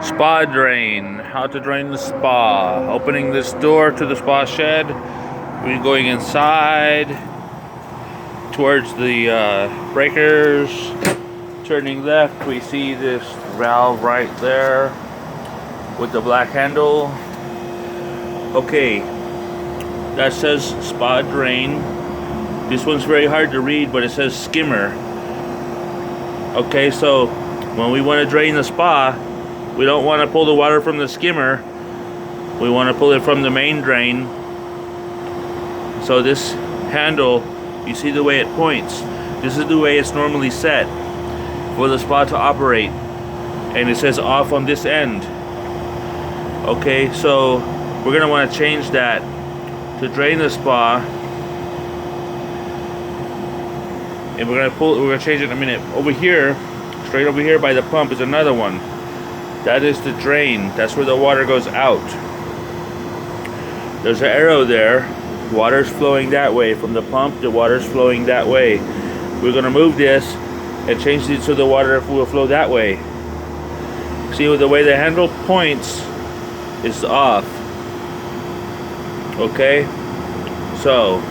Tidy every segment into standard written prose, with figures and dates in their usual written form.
Spa drain. How to drain the spa. Opening this door to the spa shed. We're going inside towards the breakers. Turning left, we see this valve right there with the black handle. Okay, that says spa drain. This one's very hard to read, but it says skimmer. Okay, so when we want to drain the spa, we don't want to pull the water from the skimmer. We want to pull it from the main drain. So this handle, you see the way it points. This is the way it's normally set for the spa to operate. And it says off on this end. Okay, so we're going to want to change that to drain the spa. And we're going to change it in a minute. Over here, straight over here by the pump is another one. That is the drain. That's where the water goes out. There's an arrow there. Water's flowing that way. From the pump, the water's flowing that way. We're going to move this and change it so the water will flow that way. See, with the way the handle points is off. Okay? So,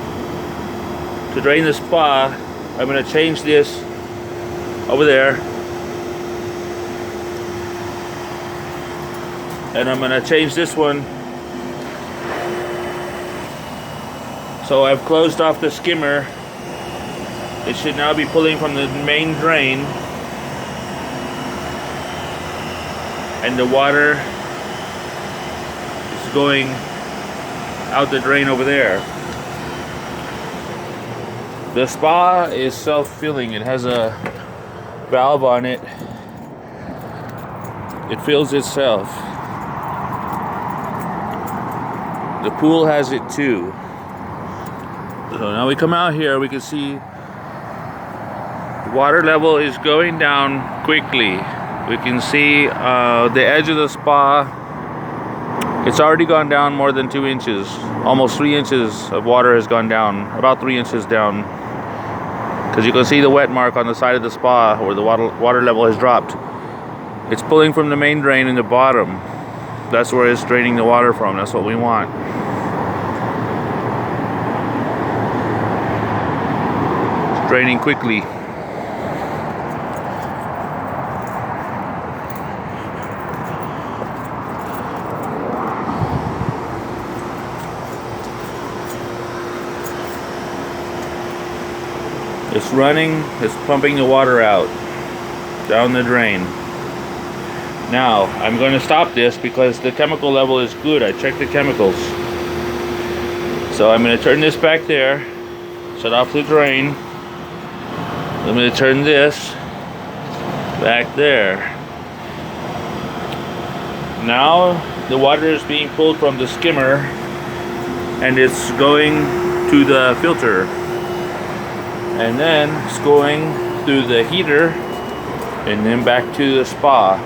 to drain the spa, I'm going to change this over there. And I'm going to change this one. So I've closed off the skimmer. It should now be pulling from the main drain. And the water is going out the drain over there. The spa is self-filling. It has a valve on it. It fills itself. The pool has it too. So now we come out here, we can see the water level is going down quickly. We can see the edge of the spa. It's already gone down more than 2 inches. Almost 3 inches of water has gone down. About 3 inches down. Because you can see the wet mark on the side of the spa where the water level has dropped. It's pulling from the main drain in the bottom. That's where it's draining the water from. That's what we want. It's draining quickly. It's running, it's pumping the water out down the drain. Now, I'm going to stop this because the chemical level is good. I checked the chemicals. So I'm going to turn this back there, shut off the drain. I'm going to turn this back there. Now, the water is being pulled from the skimmer and it's going to the filter. And then it's going through the heater and then back to the spa.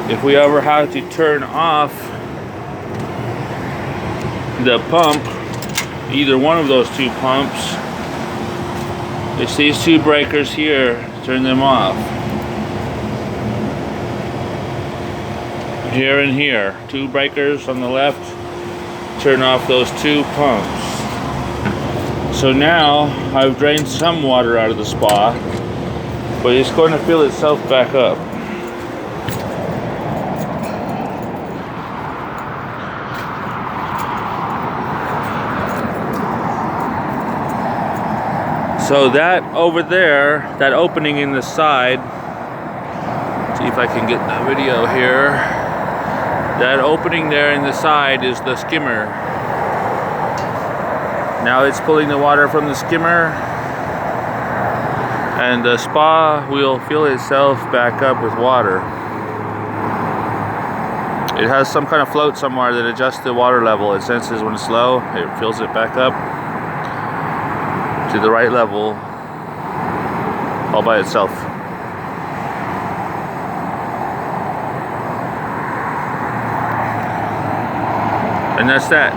If we ever have to turn off the pump, either one of those two pumps, it's these two breakers here, turn them off. Here and here, two breakers on the left, turn off those two pumps. So now I've drained some water out of the spa, but it's going to fill itself back up. So that over there, that opening in the side, see if I can get the video here. That opening there in the side is the skimmer. Now it's pulling the water from the skimmer, and the spa will fill itself back up with water. It has some kind of float somewhere that adjusts the water level. It senses when it's low, it fills it back up to the right level all by itself. And that's that.